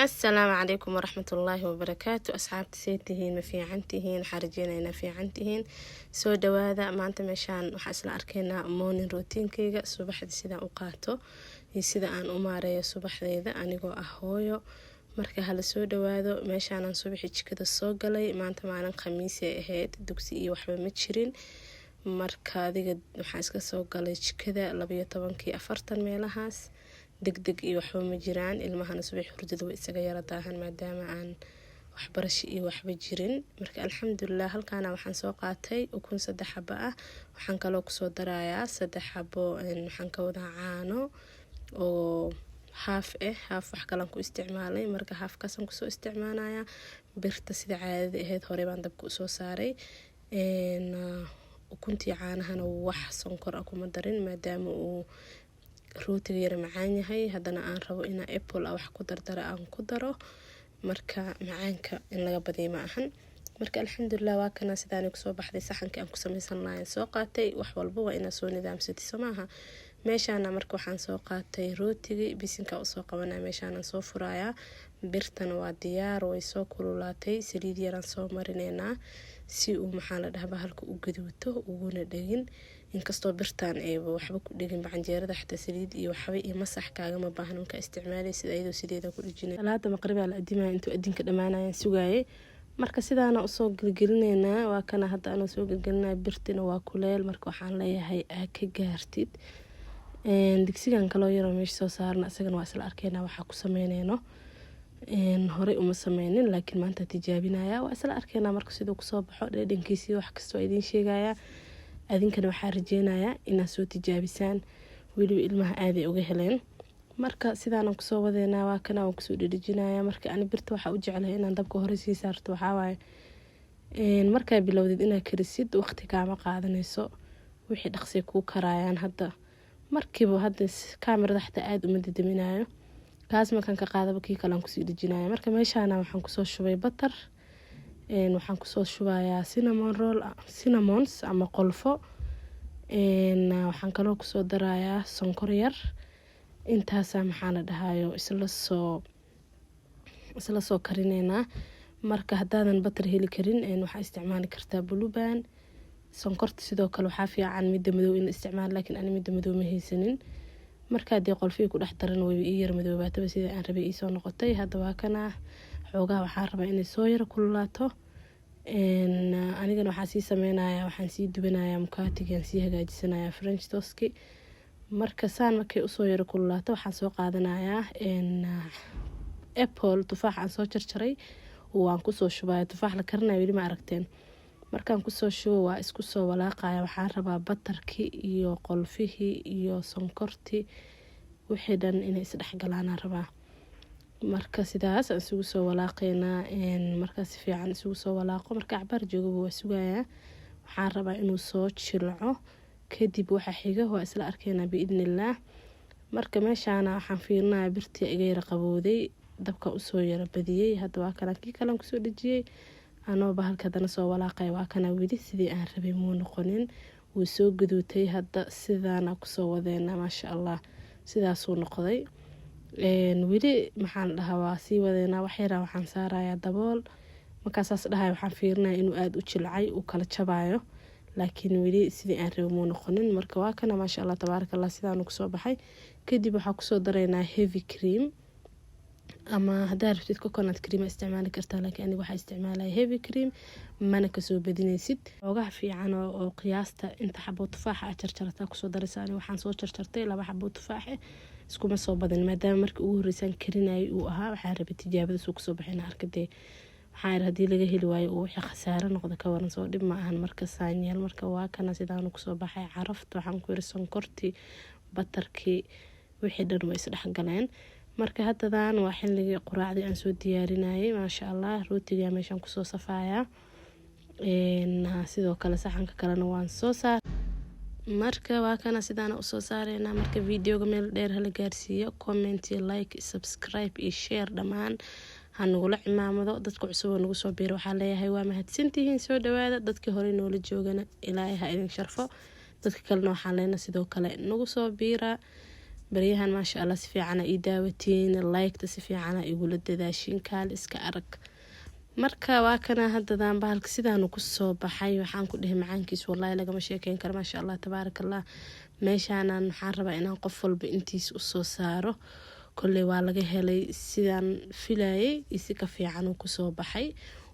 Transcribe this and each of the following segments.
السلام عليكم ورحمة الله وبركاته. أصحابتي سيتهين ما في عنتهين حرجينا في عنتهين سو دوادا ما أنت مشان وحصل أركينا مون روتين كيجا صباح سيدا أوقاته يسيدا أن أمارية صباح ذا أنا جو أهويو marka hala soo dhawaado meeshaan subaxi jikada soo galay maanta maalin khamiis ay ahayd dugsi iyo waxba ma jirin marka adiga waxa iska soo galay jikada 12:40 meelahaas degdeg iyo waxba ma jiraan ilmahana subax hurdada way isaga yara daahan maadaama aan waxbarasho iyo waxba jirin marka alxamdulillah halkaana waxaan soo qaatay ukun 3 xabo ah waxaan kaloo ku soo darayaa 3 xabo waxaan ka wada caano oo haaf wax kale ku isticmaalay marka haaf kasan ku soo isticmaalaya birta sida caadada ahayd hore baan dabka u soo saaray ukuntii caanahana wax sonkor ah kuma darin maadaama uu rootiga yar macaan yahay haddana aan rabo in apple wax ku dardara aan ku daro marka macaanka in laga badiyo ma ahan marka alxamdulillah waa kana sidaan ku soo baxday saxankii aan ku samaysan lahayn soo qaatay wax walba waa ina soo nidaamsatay somaha meeshaan marka waxaan soo qaatay rootiga bisinka u soo qabanay meeshaan soo furaya birtan waa diyaar way soo kululaatay saliid yaraan soo marineena si uu maxaa la dhahaa halka u gaduuto uguna dhagin inkastoo birtan ay waxba ku dhagin bacanjeerada xataa saliid iyo waxba iyo masax kaaga ma baahan ka isticmaalaysid ayadoo sideeda ku dhijinay salaada maqriba la adimaa intuu adinka dhamaanayaan sugaayay marka sidaana u soo galgalineena waa kana hadda aan soo galgalinaa birtina waa kuleel marka waxaan leeyahay ka gaartid digsigan kaloo yar meesha soo saarna asagana waa isla arkeena waxa ku sameyneyno hore uma sameynin laakiin maanta tijaabinaya waa isla arkeena marka sidoo ku soo baxo dhadhankiisa wax kasto idin sheegaya adinkana waxa rajeenaya inaad soo tijaabisaan waliba ilmaha aad ay uga heleen marka sidaan ku soo wadeena waa kana aan ku soo dhadhijinaya marka aan birta waxa u jecelahay inaan dabka hore sii saarto waxa waaye marka bilowdid inaad karisid waqti kaama qaadanayso wixii dhaqsi ku karayaan hadda markiiba hadda kaamirada xataa aad uma dadaminayo kaas markaan ka qaadaba kii kale aan kusii dhijinayo marka meeshaan waxaan kusoo shubay butter waxaan kusoo shubayaa cinnamons ama qolfo waxaan kaloo kusoo darayaa sonkor yar intaas maxaa la dhahayo isla soo karineena marka hadaadan butter heli karin waxaa isticmaali kartaa bluban sonkorta sidoo kale waxa fiican midda madow in isticmaal laakiin aan midda madow ma haysanin marka hadii qolfiga ku dhex daran way ii yar madoobaataba sida aan rabay ii soo noqotay hadda waa kana xoogaa waxaan rabaa inay soo yar kululaato anigana waxaan sii sameynayaa waxaan sii dubanayaa mukaatigan sii hagaajisanayaa french toastki marka saan markay usoo yar kululaato waxaan soo qaadanayaa apple tufaax aan soo jarjaray waan ku soo shubaya tufaax la karinayo weli ma aragteen markaan ku soo shubo waa isku soo walaaqaya waxaan rabaa butterki iyo qolfihii iyo sonkorti wixii dhan inay is dhex galaan rabaa marka sidaas aan isugu soo walaaqeena marka si fiican isugu soo walaaqo marka cabar joogo waa sugaya waxaan rabaa inuu soo jilco kadib waxa xiga waa isla arkeena biidnillah marka meeshaan waxaan fiirinayaa birtii iga yara qabowday dabka u soo yara badiyay hadda waa kii kale ku soo dhajiyay anoo bahalka dana soo walaaqay waa kana wili sidii aan rabay muu noqonin wuu soo gaduutay hadda sidaana ku soo wadeena maasha Allah sidaas uu noqday wili maxaan dhahaa waa sii wadeena wax yar waxaan saarayaa dabool markaas dhahay waxaan fiirinayaa inuu aad u jilcay uu kala jabayo laakiin wili sidii aan rabay muu noqonin marka waa kana maasha Allah tabarakallah sidaan ku soo baxay kadib waxa ku soo dareynaa heavy cream ama hadaa rabtid coconut cream isticmaali kartaa laakiin aniga waxa isticmaalaya heavy cream mana ka soo badinaysid ogaha fiican oo qiyaasta inta xabo tufaax ah jarjarta ku soo daraysan waxaan soo jarjartay 2 xabo tufaax iskuma soo badin maadaama markii ugu horeysan karinay uu ahaa waxaan rabay tijaabada soo ku soo bixina arkade waxaan hadii laga heli waayo oo wixii khasaare noqdo ka waran soo dhib ma ahan marka saanyeel marka waa kana sidaan ku soo baxay carafta waxaan ku yiri sonkorti butterki wixii dhan way is dhex galeen marka haddan waa xilliga quraacdii aan soo diyaarinayay maasha Allah rootiga meeshan ku soo safaaya sidoo kale saxanka kalena waan soo saar marka waa kana sidaan u soo saareena marka videoga meel dheer hala gaarsiiyo comment iyo like subscribe iyo share dhamaan hanugula cimaamado dadka cusub oo nagu soo biiro waxa leeyahay waa mahadsantihiin soo dhawaada dadkii hore noola joogana ilaahay ha idin sharfo dadka kalena waxa leena sidoo kale nagu soo biira baryahan maasha allah si fiican ii daawatiin like-ta si fiican igula dadaashin kaal iska arag marka waa kana hadadaan bahalka sidaan ku soo baxay waxaan ku dhahay macaankiis wallahi lagama sheekeyn karo maasha allah tabaarakallah meeshaanan waxaan rabaa inaan qof walba intiis u soo saaro kolley waa laga helay sidaan filayay isi ka fiican ku soo baxay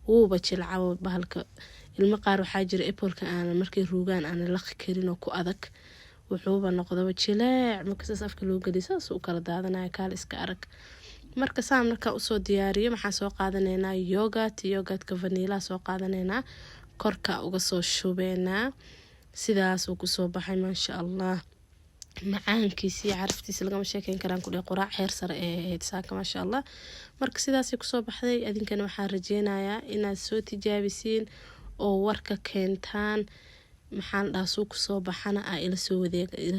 wuuba jilcaw bahalka ilmo qaar waxaa jira apple-ka aan markay ruugaan aan laqi karin oo ku adag wuxuuba noqdaba jileec markaas afka loo galiyo saas u kala daadanaya kaal iska arag marka saan marka usoo diyaariyo maxaa soo qaadanaynaa yogurtka vanilla soo qaadanaynaa korka uga soo shubeynaa sidaas uu kusoo baxay maasha allah macaankiisa iyo caraftiisa lagama sheekeyn karaan ku dhahay quraac heer sare ee ahayd saaka maasha allah marka sidaasay kusoo baxday adinkana waxaan rajeynayaa inaad soo tijaabisiin oo warka keentaan maxaan dhahaa suu kusoo baxana ila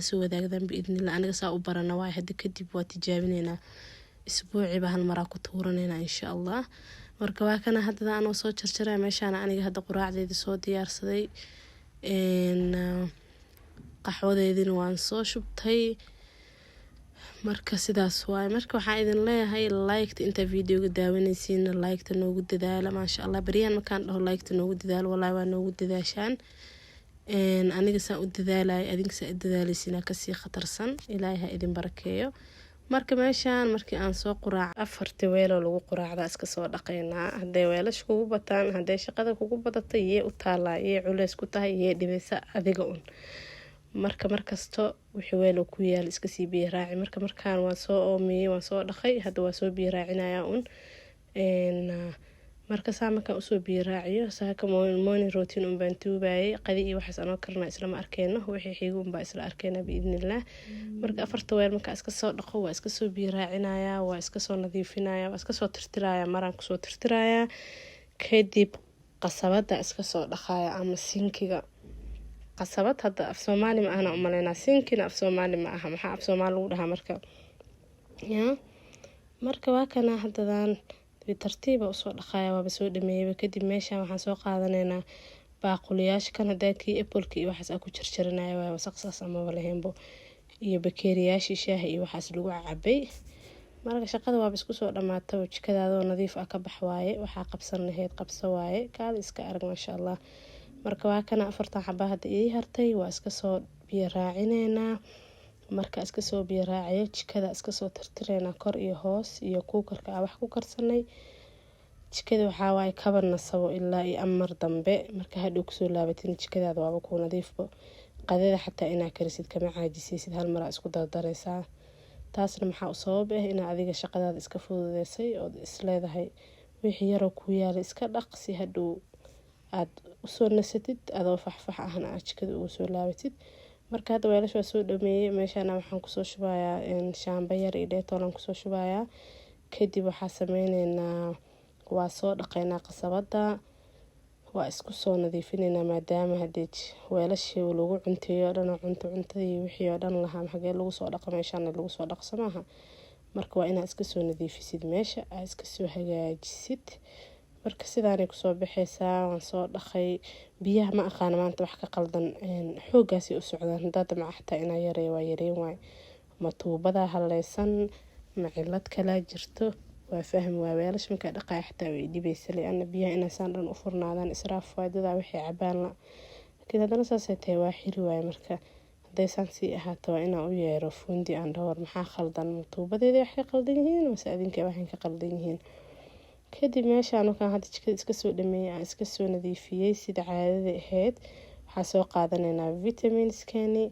soo wadaagdaan biidnillah aniga saa u barana waay hadda kadib waa tijaabineynaa isbuuciiba hal maraa ku tuuraneynaa insha allah marka waa kana haddada anoo soo jarjaraya meeshaana aniga hadda quraacdeeda soo diyaarsaday qaxwadeedina waan soo shubtay marka sidaas waay marka waxaan idin leeyahay like-ta inta videoga daawanaysiin like-ta noogu dadaala maasha allah bariyaan markaan dhaho like-ta noogu dadaalo wallahi waa noogu dadaashaan aniga saa u dadaalay adinka saa u dadaalaysiina kasii khatarsan ilaahay ha idin barakeeyo marka meeshaan markii aan soo quraac 4 weeloo lagu quraacda iska soo dhaqaynaa haday weelash kugu bataan haday shaqada kugu badatay yee u taalaa yee culeys ku tahay yee dhibaysa adiga un marka markasto wixii weelo ku yaal iska sii biyo raaci markaan waan soo oomiyay waan soo dhaqay hadda waa soo biyo raacinaya un marka saa markaan usoo biyo raaciyo saaka morning routine un baan tuubayay qadi iyo waxaas anoo karna isla ma arkeyno wixii xigu un baa isla arkeyna biidnillah marka 4 weel markaa iska soo dhaqo waa iska soo biyo raacinaya waa iska soo nadiifinaya waa iska soo tirtiraya maraan kusoo tirtiraya kadib qasabada iska soo dhaqaya ama sinkiga qasabad hadda af Soomaali ma ahna umaleynaa sinkina af Soomaali ma aha maxaa af Soomaali lagu dhahaa marka waa kana haddadaan tartiiba usoo dhaqaya waaba soo dhameeyay kadib meeshaan waxaan soo qaadanaynaa baaquliyaasha kan hadaadkii apple-ka iyo waxaas ku jarjaranaya waa wasaqsaas ama walaheynbo iyo bakeeriyaasha shaaha iyo waxaas lagu cabay marka shaqada waaba isku soo dhamaatay jikadaadoo nadiif ah ka bax waaye waxaa qabsan lahayd qabso waaye kaal iska arag maasha allah marka waa kana 4 xabba hadda ii hartay waa iska soo biyo raacineynaa marka iska soo biyo raaciyo jikada iska soo tirtireena kor iyo hoos iyo kuukarka wax ku karsanay jikada waxa waay kaba nasabo ilaa iyo amar dambe marka hadhow kusoo laabatin jikadaada waaba ku nadiifbo qadada xataa inaa karisid kama caajisaysid hal mar isku dardareysaa taasna maxaa u sabab ah in adiga shaqadaada iska fududeysay oo isleedahay wixii yar oo ku yaala iska dhaq si hadhow aad usoo nasatid adoo faxfax ahna jikada ugu soo laabatid marka hadda weelash waa soo dhameeyay meeshaana waxaan kusoo shubayaa shaamba yar iyo dheetoolan kusoo shubayaa kadib waxaa sameyneynaa waa soo dhaqaynaa qasabada waa isku soo nadiifineynaa maadaama hadii weelashii lagu cunteeyo dhan cuntadii wixii oo dhan lahaa xagee lagu soo dhaqo meeshaan lagu soo dhaqsamaha marka waa inaad iska soo nadiifisid meesha aad iska soo hagaajisid marka sidaanay kusoo baxaysaa waan soo dhaqay biyaha ma aqaan maanta wax ka qaldan xoogaasi u socdaan hadda ma xataa inaa yareeyo waa yareyn waay ma tuubada haleysan ma cilad kala jirto waa faham waa weelash marka dhaqay xataa way dhibaysa leena biyaha inay saan dhan u furnaadaan israaf faydada wixii cabaan la laakiin haddana saasay tahay waa xiri waay marka haday saan sii ahaato waa inaan u yeero fuundi aan dhawr maxaa khaldan tuubadeeda wax ka qaldan yihiin mise adinka waxaan ka qaldan yihiin kadib meeshaan waxaan hadda jikada iska soo dhameeyay aan iska soo nadiifiyay sida caadada ahayd waxaan soo qaadanaynaa vitamiinskani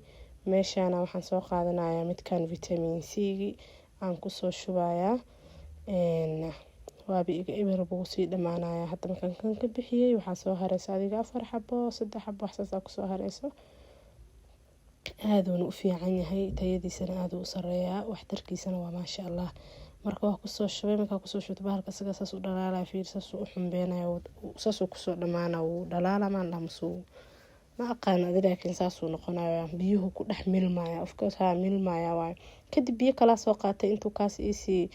meeshaana waxaan soo qaadanayaa midkan vitamin C aan ku soo shubayaa waaba iga eber buu sii dhamaanayaa hadda markaan kan ka bixiyay waxaa soo hareysa adiga 4 xabo 3 xabo waxsaas ku soo hareyso aad uu u fiican yahay tayadiisana aad u sareeyaa waxtarkiisana waa maasha allah marka wax ku soo shubay marka ku soo shubto bahalka saas u dhalaalay fiirsaas u xumbeynaya saas ku soo dhamaana uu dhalaala maan dhamso ma aqaan laakiin saas uu noqonayaa biyuhu ku dhex milmaya of course ha milmaya waay kadib biyo kala soo qaatay intuu kaas isi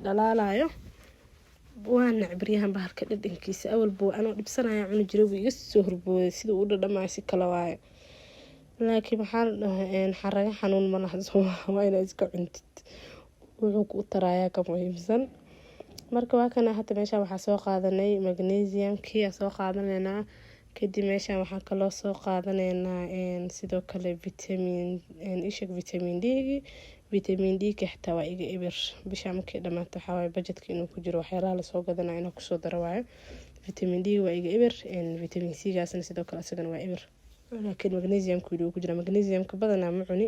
dhalaalayo waan nacriyahan bahalka dhadhankiisa awal buu anoo dhibsanaya cuni jiray iga soo horbooday sida uu dhadhamaay si kala waay laakiin maxaa la dhahaa xaraga xanuun ma laha waa inaad iska cuntid, wuxuu ku tarayaa ka muhiimsan. marka waa kana hada meeshaan waxaa soo qaadanay magnesiumkii aan soo qaadanaynaa. kadib meeshaan waxaan kaloo soo qaadanaynaa sidoo kale vitamin d ka xitaa waa iga ibir bisha markay dhamaato waxaa waaye budgetka inuu ku jiro waxyaalaha lasoo gadanayo inuu kusoo daro waayo. vitamin d waa iga ibir, vitamin c gaasna sidoo kale isagana waa ibir, laakiin magnesiumka wuu ku jira. magnesiumka badanaa ma cuni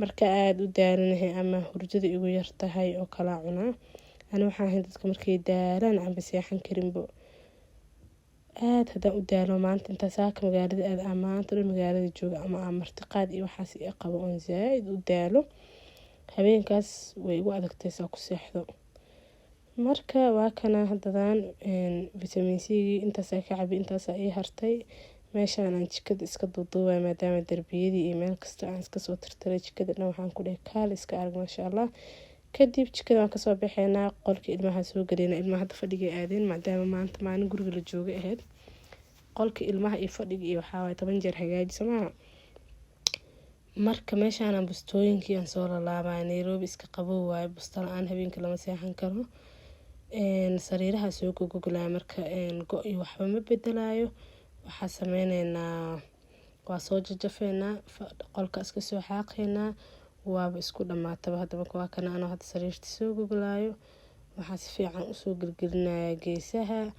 marka aada u daalanahay ama hurdada igu yartahay oo kala cunaa. ani waxaan ahay dadka markay daalaan aanba seexan karinbo, aada haddaan u daalo maanta intaa saaka magaalada aada maanta dhan magaalada jooga ama aan martiqaad iyo waxaas i qabo oon zaaid u daalo, habeenkaas way igu adagtay saa ku seexdo. marka waa kana hadadaan vitamin c intaasaa ka cabi, intaasaa ii hartay. meeshaan aan jikada iska duuduubay maadaama darbiyadii iyo meel kasta aan iska soo tirtiray, jikada dhan waxaan ku dhahay kaal iska arag maasha allah. kadib jikada waan kasoo baxaynaa, qolka ilmaha soo galeyna. ilmaha hadda fadhigay aadeen maadaama maanta maalin guriga la jooga ahayd. qolka ilmaha iyo fadhiga iyo waxaa waaye 10 jeer hagaajiso maaha. marka meeshaan bustooyinkii aan soo lalaabay, Nairobi iska qabow waaye, busto la-aan habeenkii lama seexan karo. sariiraha soo gogolaya marka go iyo waxba ma bedelayo. waxaa sameyneynaa waa soo jajafeynaa, qolka iska soo xaaqeynaa, waaba isku dhamaataba. hadda marka waa kana anoo hadda sariirta soo gogolayo, waxaa si fiican usoo gelgelinaya geesaha,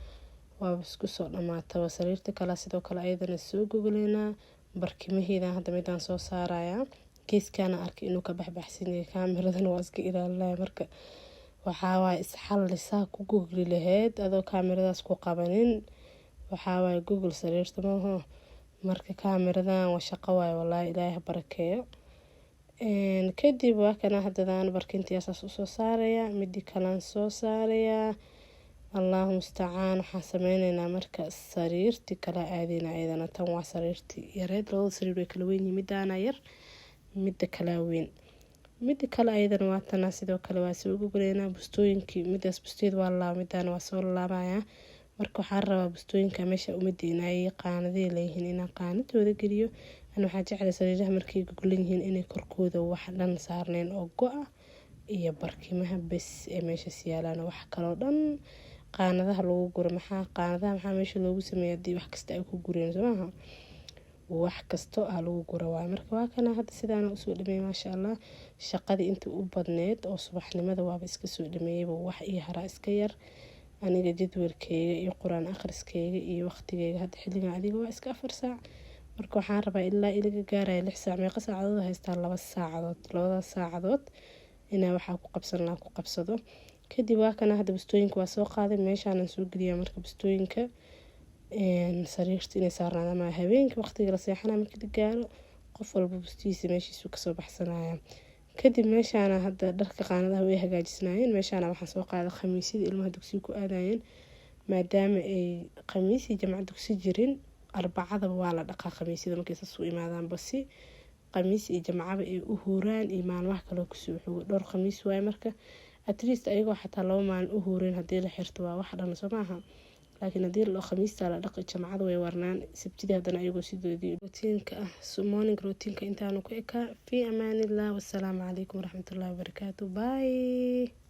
waaba isku soo dhamaataba. sariirta kale sidoo kale ayadana soo gogoleynaa, barkimaheedan hadda midaan soo saaraya. geeskaana arkay inuu ka baxbaxsan yahay, kaamiradana waa iska ilaalinaya. marka waxaa waaye isxallisaa ku gogli lahayd adoo kaamiradaas ku qabanin, waxaa waaye google sariirta maaho. marka kaamiradan waa shaqo waaye, wallaahi ilaahay ha barakeeyo. kadib waa kana hadadaan barkintii saas usoo saaraya, midi kalaan soo saaraya. allahu mustacaan. waxaan sameyneynaa marka sariirtii kala aadeyna ayadana. tan waa sariirtii yareed, labada sariir way kala weyn yihiin, midaana yar mida kalaa weyn. mida kale ayadana waa tanaa sidoo kale waa soo gogoleynaa. bustooyinkii midaas busteed waa lalaaba, midaana waa soo lalaabaya. marka waxaan rabaa bustooyinka meesha umadeena ay qaanadey leeyihiin inaan qaanadooda geliyo. ana waxaa jeclay sariiraha markay gogolan yihiin inay korkooda wax dhan saarneen oo go-a iyo barkimaha bes ee meesha siyaalaan, wax kaloo dhan qaanadaha lagu guro. qaanadaha maxaa meesha loogu sameeya hadii wax kasta ay ku gureen soo maaha, wax kasto aa lagu gura waayo. marka waa kana hadda sidaana usoo dhameeyay maasha allah. shaqadii inta u badneed oo subaxnimada waaba iska soo dhameeyayba, wax iyo haraa iska yar. aniga jadwalkeyga iyo quraan akhriskeyga iyo waqtigeyga hadda xilligan adiga waa iska 4 saac. marka waxaan rabaa ilaa ilaga gaaraya 6 saac. meeqa saacadood haystaa? 2 saacadood. 2 saacadood inaa waxaa ku qabsan lahaa ku qabsado. kadib waa kana hadda bustooyinka waa soo qaaday, meeshaanan soo geliyaa marka bustooyinka sariirta inay saarnaadaan. ama habeenka waqtiga la seexanaa marka la gaaro, qof walba bustihiisa meeshiisu kasoo baxsanaya. kadib meeshaana hadda dharka qaanadaha way hagaajisnaayeen. meeshaana waxaan soo qaaday khamiisyada ilmaha dugsiga ku aadayeen, maadaama ay khamiisii jamca dugsi jirin. arbacadaba waa la dhaqaa khamiisyada markay saas u imaadaan, basi khamiis iyo jamcaba ay u huuraan iyo maalmaha kaloo kusoo xogo. dhowr khamiis waaye marka at least ayagoo xataa 2 maalin u huureen haddii la xirto waa wax dhan soo maaha. laakiin haddii la khamiista la dhaqi jamcada way warnaan, sabtidii haddana ayagoo sidoodii rootiinka ah. morning rootiinka intaanu ku ekaa. fi amaanillah, wassalaamu calaykum waraxmatullahi wabarakaatu. bye.